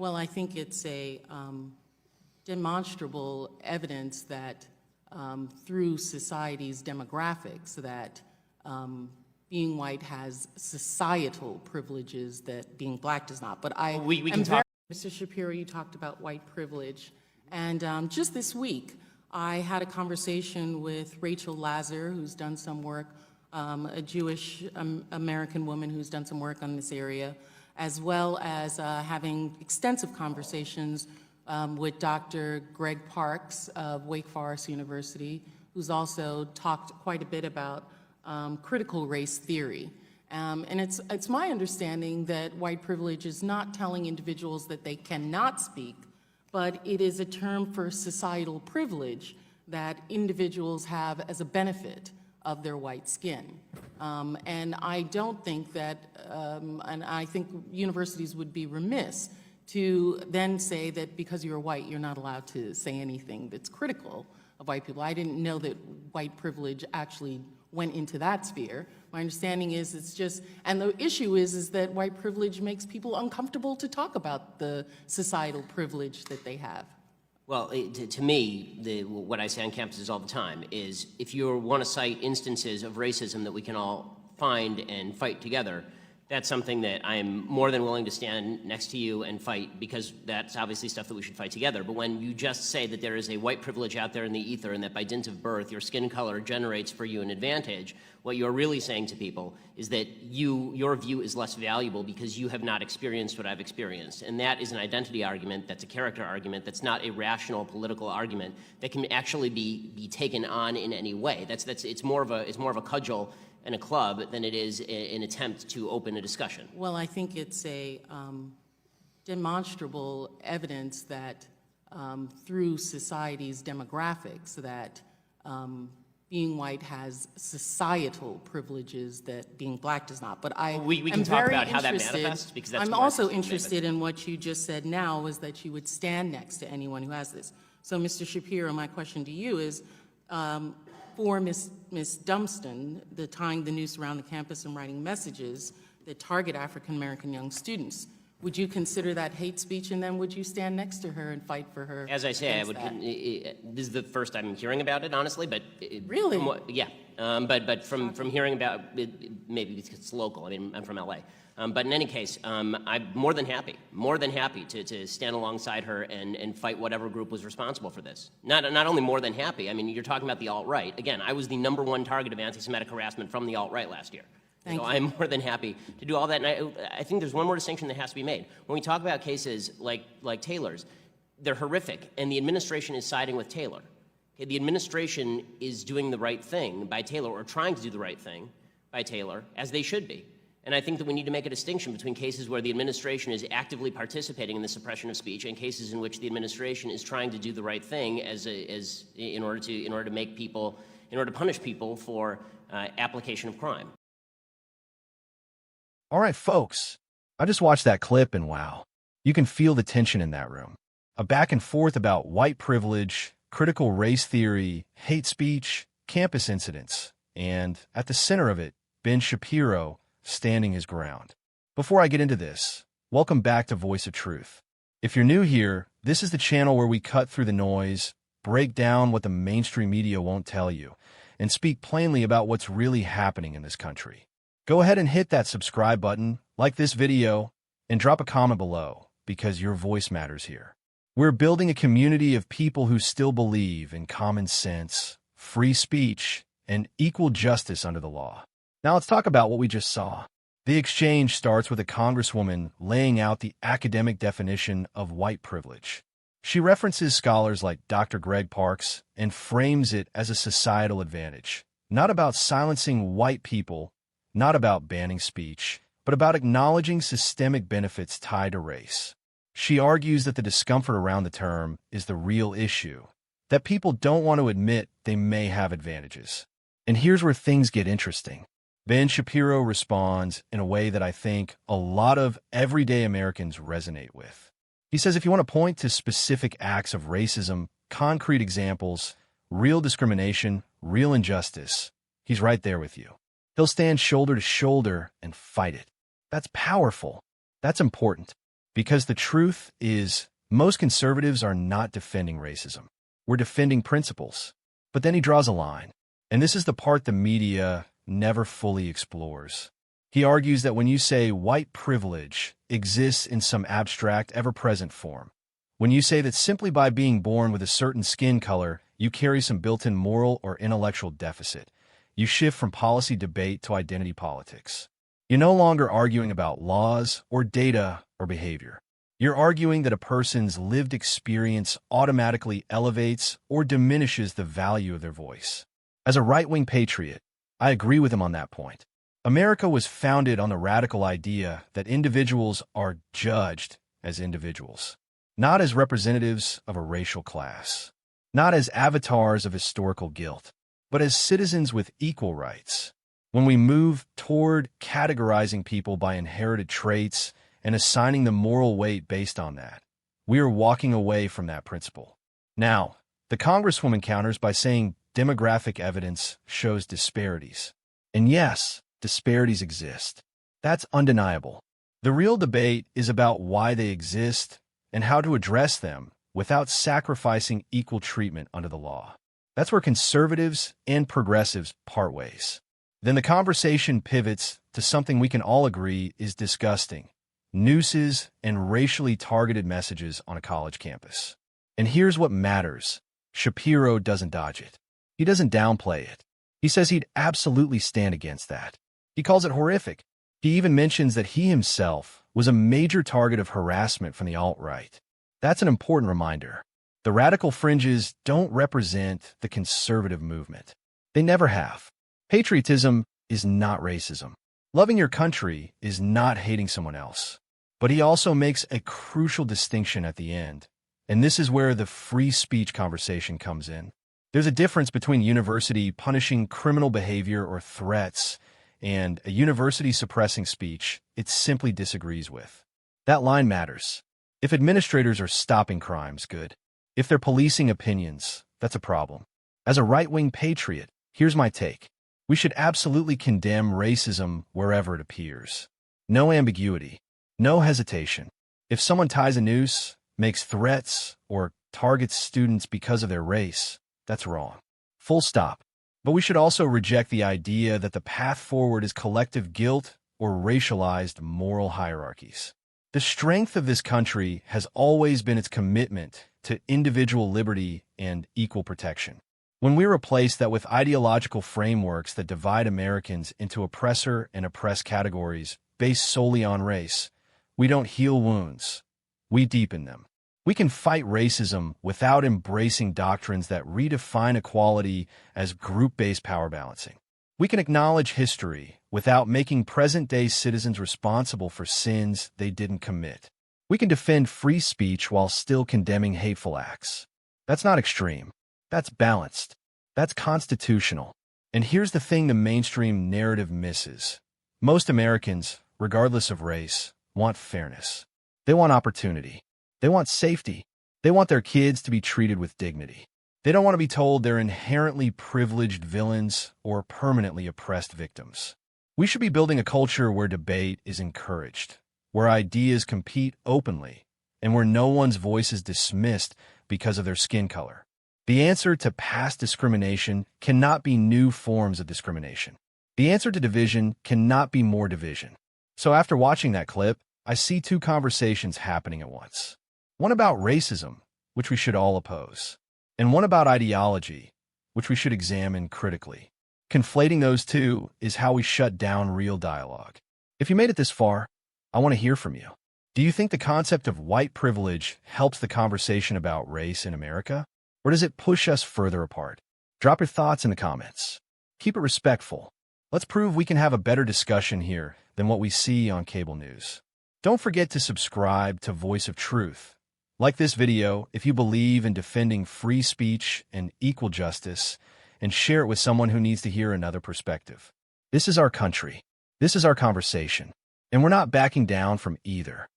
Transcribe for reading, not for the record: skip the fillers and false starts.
Well, I think it's a demonstrable evidence that through society's demographics that being white has societal privileges that being black does not. But we can talk. Mr. Shapiro, you talked about white privilege. And just this week, I had a conversation with Rachel Lazar, who's done some work, a Jewish American woman who's done some work on this area, as well as having extensive conversations with Dr. Greg Parks of Wake Forest University, who's also talked quite a bit about critical race theory. And it's my understanding that white privilege is not telling individuals that they cannot speak, but it is a term for societal privilege that individuals have as a benefit of their white skin. And I don't think that, and I think universities would be remiss to then say that because you're white, you're not allowed to say anything that's critical of white people. I didn't know that white privilege actually went into that sphere. My understanding is it's just, and the issue is that white privilege makes people uncomfortable to talk about the societal privilege that they have. Well, to me, what I say on campuses all the time is if you want to cite instances of racism that we can all find and fight together, that's something that I'm more than willing to stand next to you and fight, because that's obviously stuff that we should fight together. But when you just say that there is a white privilege out there in the ether and that by dint of birth your skin color generates for you an advantage, what you're really saying to people is that your view is less valuable because you have not experienced what I've experienced. And that is an identity argument, that's a character argument, that's not a rational political argument that can actually be taken on in any way. It's more of a cudgel and a club than it is an attempt to open a discussion. Well, I think it's a demonstrable evidence that through society's demographics that being white has societal privileges that being black does not. But we can talk about how that manifests, because that's I'm also interested in what you just said now, is that you would stand next to anyone who has this. So, Mr. Shapiro, my question to you is, for Ms. Dunston, the tying the noose around the campus and writing messages that target African-American young students, would you consider that hate speech, and then would you stand next to her and fight for her? As I say, I would. This is the first I'm hearing about it, honestly. But really, yeah. But from hearing about it, maybe because it's local. I mean, I'm from LA. But in any case, I'm more than happy to stand alongside her and fight whatever group was responsible for this. Not only more than happy. I mean, you're talking about the alt-right. Again, I was the #1 target of anti-Semitic harassment from the alt-right last year. So I'm more than happy to do all that. And I think there's one more distinction that has to be made. When we talk about cases like Taylor's, they're horrific, and the administration is siding with Taylor. Okay, the administration is doing the right thing by Taylor, or trying to do the right thing by Taylor, as they should be. And I think that we need to make a distinction between cases where the administration is actively participating in the suppression of speech and cases in which the administration is trying to do the right thing in order to punish people for application of crime. All right, folks, I just watched that clip and wow, you can feel the tension in that room. A back and forth about white privilege, critical race theory, hate speech, campus incidents, and at the center of it, Ben Shapiro standing his ground. Before I get into this, welcome back to Voice of Truth. If you're new here, this is the channel where we cut through the noise, break down what the mainstream media won't tell you, and speak plainly about what's really happening in this country. Go ahead and hit that subscribe button, like this video, and drop a comment below, because your voice matters here. We're building a community of people who still believe in common sense, free speech, and equal justice under the law. Now let's talk about what we just saw. The exchange starts with a congresswoman laying out the academic definition of white privilege. She references scholars like Dr. Greg Parks and frames it as a societal advantage, not about silencing white people, not about banning speech, but about acknowledging systemic benefits tied to race. She argues that the discomfort around the term is the real issue, that people don't want to admit they may have advantages. And here's where things get interesting. Ben Shapiro responds in a way that I think a lot of everyday Americans resonate with. He says if you want to point to specific acts of racism, concrete examples, real discrimination, real injustice, he's right there with you. He'll stand shoulder to shoulder and fight it. That's powerful. That's important. Because the truth is, most conservatives are not defending racism. We're defending principles. But then he draws a line. And this is the part the media never fully explores. He argues that when you say white privilege exists in some abstract, ever-present form, when you say that simply by being born with a certain skin color, you carry some built-in moral or intellectual deficit, you shift from policy debate to identity politics. You're no longer arguing about laws or data or behavior. You're arguing that a person's lived experience automatically elevates or diminishes the value of their voice. As a right-wing patriot, I agree with him on that point. America was founded on the radical idea that individuals are judged as individuals, not as representatives of a racial class, not as avatars of historical guilt, but as citizens with equal rights. When we move toward categorizing people by inherited traits and assigning them moral weight based on that, we are walking away from that principle. Now, the Congresswoman counters by saying demographic evidence shows disparities. And yes, disparities exist. That's undeniable. The real debate is about why they exist and how to address them without sacrificing equal treatment under the law. That's where conservatives and progressives part ways. Then the conversation pivots to something we can all agree is disgusting: nooses and racially targeted messages on a college campus. And here's what matters. Shapiro doesn't dodge it. He doesn't downplay it. He says he'd absolutely stand against that. He calls it horrific. He even mentions that he himself was a major target of harassment from the alt-right. That's an important reminder. The radical fringes don't represent the conservative movement. They never have. Patriotism is not racism. Loving your country is not hating someone else. But he also makes a crucial distinction at the end, and this is where the free speech conversation comes in. There's a difference between a university punishing criminal behavior or threats and a university suppressing speech it simply disagrees with. That line matters. If administrators are stopping crimes, good. If they're policing opinions, that's a problem. As a right-wing patriot, here's my take. We should absolutely condemn racism wherever it appears. No ambiguity. No hesitation. If someone ties a noose, makes threats, or targets students because of their race, that's wrong. Full stop. But we should also reject the idea that the path forward is collective guilt or racialized moral hierarchies. The strength of this country has always been its commitment to individual liberty and equal protection. When we replace that with ideological frameworks that divide Americans into oppressor and oppressed categories based solely on race, we don't heal wounds, we deepen them. We can fight racism without embracing doctrines that redefine equality as group-based power balancing. We can acknowledge history without making present-day citizens responsible for sins they didn't commit. We can defend free speech while still condemning hateful acts. That's not extreme. That's balanced. That's constitutional. And here's the thing the mainstream narrative misses. Most Americans, regardless of race, want fairness. They want opportunity. They want safety. They want their kids to be treated with dignity. They don't want to be told they're inherently privileged villains or permanently oppressed victims. We should be building a culture where debate is encouraged, where ideas compete openly, and where no one's voice is dismissed because of their skin color. The answer to past discrimination cannot be new forms of discrimination. The answer to division cannot be more division. So after watching that clip, I see two conversations happening at once. One about racism, which we should all oppose, and one about ideology, which we should examine critically. Conflating those two is how we shut down real dialogue. If you made it this far, I want to hear from you. Do you think the concept of white privilege helps the conversation about race in America? Or does it push us further apart? Drop your thoughts in the comments. Keep it respectful. Let's prove we can have a better discussion here than what we see on cable news. Don't forget to subscribe to Voice of Truth. Like this video if you believe in defending free speech and equal justice, and share it with someone who needs to hear another perspective. This is our country. This is our conversation. And we're not backing down from either.